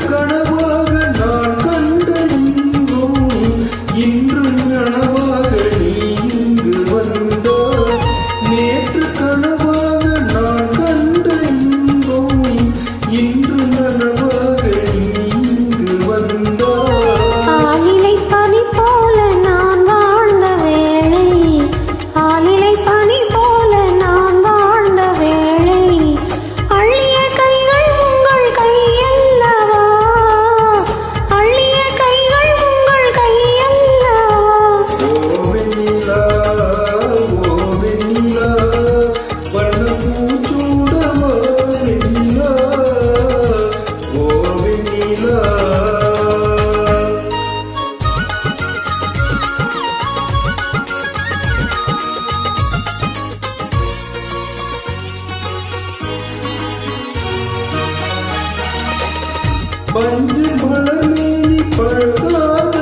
கனவாக நான் கண்ட இன்பம் இன்றும் நனவாக நீ இங்கு வந்தாய். நேற்று கனவாக நான் கண்ட இன்பம் இன்று நனவாக நீ இங்கு வந்தாய். ஆலிலை பனி போல நான் வாழ்ந்த வேளை, ஆலிலை பனி போல நான் வாழ்ந்த வேளை, அள்ளிய கைகள் உங்கள் கையல்லவா, அள்ளிய கைகள் உங்கள் கையல்லவா. ஓ வெண்ணிலா, ஓ வெண்ணிலா, வண்ணப்பூச்சூடவா வெண்ணிலா, ஓ வெண்ணிலா. பஞ்சு மலர் மேனி பழகாத